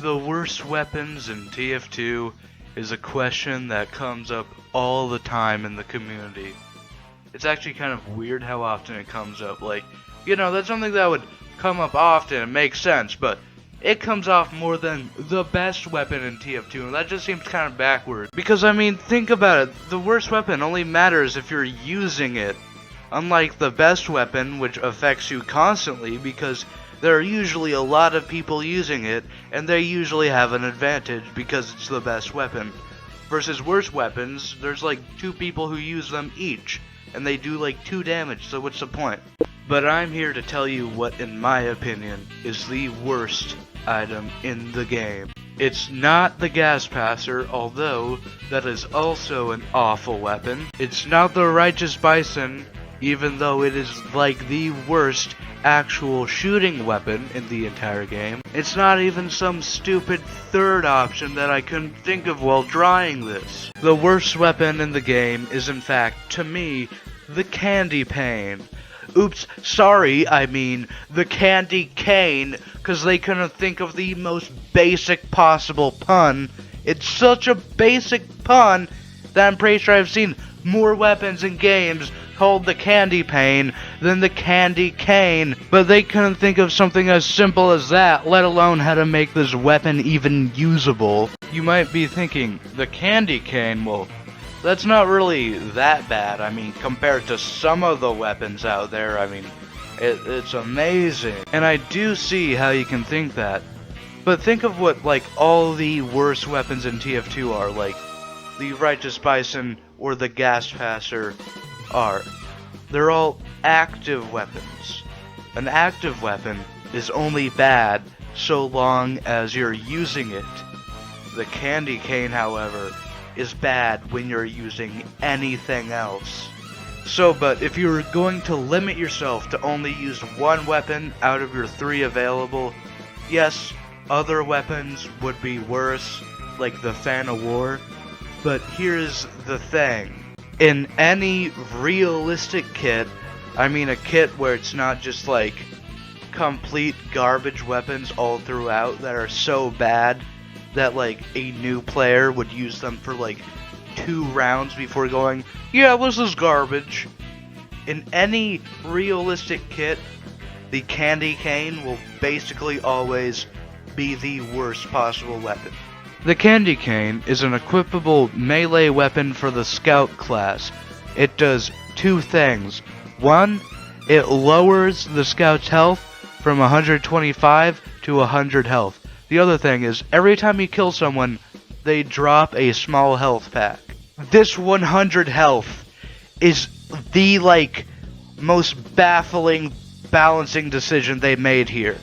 The worst weapons in TF2 is a question that comes up all the time in the community. It's actually kind of weird how often it comes up. Like, that's something that would come up often and make sense, but it comes off more than the best weapon in TF2, and that just seems kind of backward. Because, think about it, the worst weapon only matters if you're using it. Unlike the best weapon, which affects you constantly because there are usually a lot of people using it, and they usually have an advantage because it's the best weapon. Versus worse weapons, there's like 2 people who use them each, and they do like 2 damage, so what's the point? But I'm here to tell you what, in my opinion, is the worst item in the game. It's not the gas passer, although that is also an awful weapon. It's not the righteous bison, even though it is like the worst actual shooting weapon in the entire game. It's not even some stupid third option that I couldn't think of while drawing this. The worst weapon in the game is in fact, to me, the candy pane. Oops, sorry, I mean the candy cane, cause they couldn't think of the most basic possible pun. It's such a basic pun that I'm pretty sure I've seen more weapons in games called the candy pane than the candy cane, but they couldn't think of something as simple as that, let alone how to make this weapon even usable. You might be thinking, the candy cane, well, that's not really that bad. Compared to some of the weapons out there, it's amazing. And I do see how you can think that. But think of what, all the worst weapons in TF2 are, like the Righteous Bison or the Gas Passer are. They're all active weapons. An active weapon is only bad so long as you're using it. The candy cane, however, is bad when you're using anything else. But if you're going to limit yourself to only use one weapon out of your 3 available, yes, other weapons would be worse, like the Fan of War, but here's the thing. In any realistic kit, a kit where it's not just complete garbage weapons all throughout that are so bad that a new player would use them for 2 rounds before going, yeah, this is garbage. In any realistic kit, the candy cane will basically always be the worst possible weapon. The candy cane is an equipable melee weapon for the scout class. It does 2 things. 1, it lowers the scout's health from 125 to 100 health. The other thing is, every time you kill someone, they drop a small health pack. This 100 health is the, most baffling balancing decision they made here.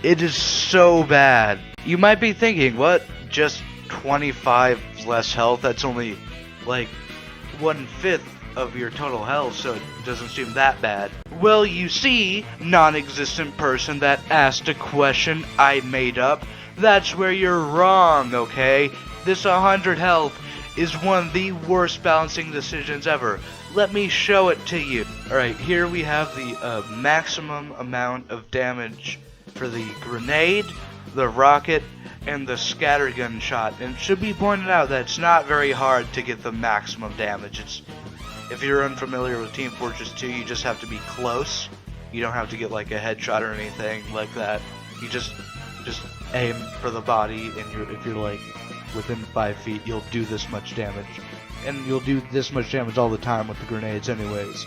It is so bad. You might be thinking, what? Just 25 less health? That's only, 1/5 of your total health, so it doesn't seem that bad. Well, you see, non-existent person that asked a question I made up, that's where you're wrong, okay? This 100 health is one of the worst balancing decisions ever. Let me show it to you. Alright, here we have the maximum amount of damage for the grenade, the rocket, and the scattergun shot. And it should be pointed out that it's not very hard to get the maximum damage. If you're unfamiliar with Team Fortress 2, you just have to be close. You don't have to get a headshot or anything like that. You just aim for the body, and if you're within 5 feet, you'll do this much damage. And you'll do this much damage all the time with the grenades anyways.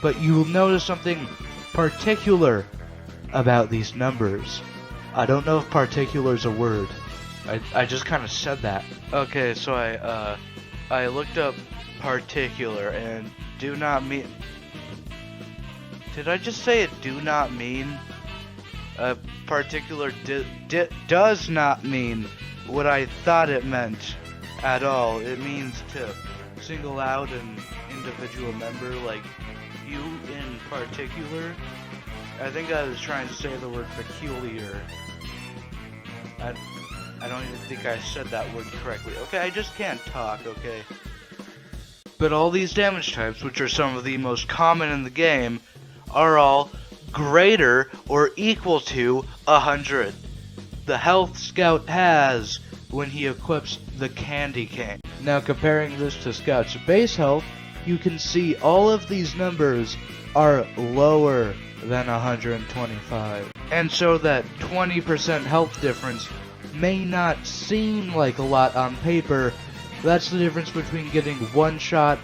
But you'll notice something particular about these numbers. I don't know if particular is a word. I just kind of said that. Okay, so I looked up particular, and do not mean... Did I just say it do not mean? Particular does not mean what I thought it meant at all. It means to single out an individual member, like you in particular. I think I was trying to say the word peculiar. I don't even think I said that word correctly. Okay, I just can't talk, okay? But all these damage types, which are some of the most common in the game, are all greater or equal to 100. the health scout has when he equips the candy cane. Now comparing this to Scout's base health, you can see all of these numbers are lower than 125. And so that 20% health difference may not seem like a lot on paper. That's the difference between getting 1 shot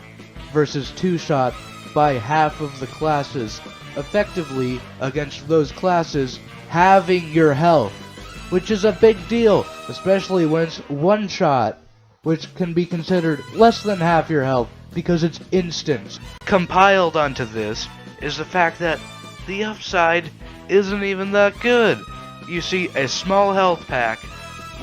versus 2 shot by half of the classes, effectively against those classes having your health, which is a big deal, especially when it's 1 shot, which can be considered less than half your health because it's instant. Compiled onto this is the fact that the upside isn't even that good. You see, a small health pack,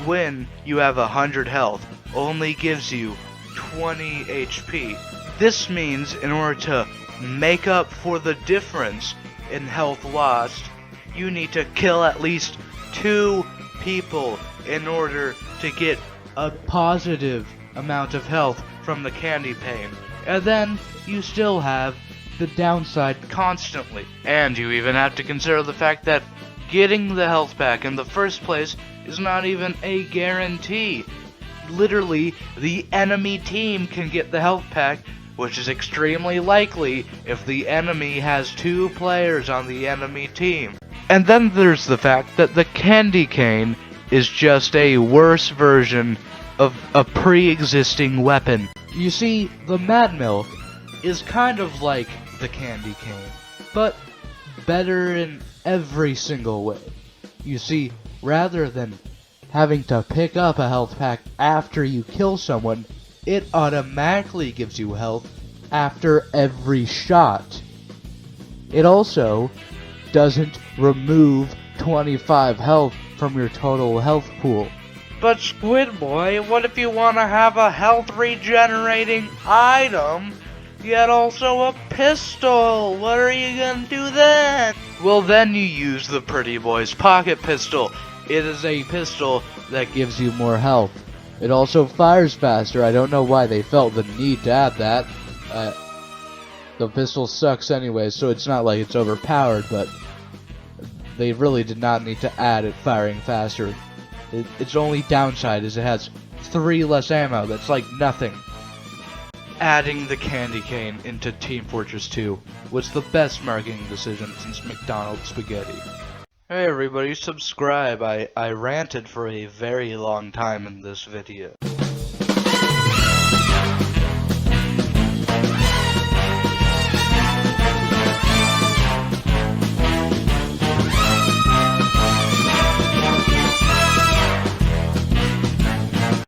when you have 100 health, only gives you 20 HP. This means in order to make up for the difference in health lost, you need to kill at least 2 people in order to get a positive amount of health from the candy pane. And then you still have the downside constantly. And you even have to consider the fact that getting the health pack in the first place is not even a guarantee. Literally, the enemy team can get the health pack, which is extremely likely if the enemy has 2 players on the enemy team. And then there's the fact that the candy cane is just a worse version of a pre-existing weapon. You see, the Mad Milk is kind of like the candy cane, but better in every single way. You see, rather than having to pick up a health pack after you kill someone, it automatically gives you health after every shot. It also doesn't remove 25 health from your total health pool. But Squid-Boy, what if you want to have a health regenerating item, yet also a pistol? What are you gonna do then? Well, then you use the Pretty Boy's pocket pistol. It is a pistol that gives you more health. It also fires faster. I don't know why they felt the need to add that. The pistol sucks anyway, so it's not like it's overpowered, but they really did not need to add it firing faster. Its only downside is it has 3 less ammo. That's like nothing. Adding the candy cane into Team Fortress 2 was the best marketing decision since McDonald's spaghetti. Hey everybody, subscribe. I ranted for a very long time in this video.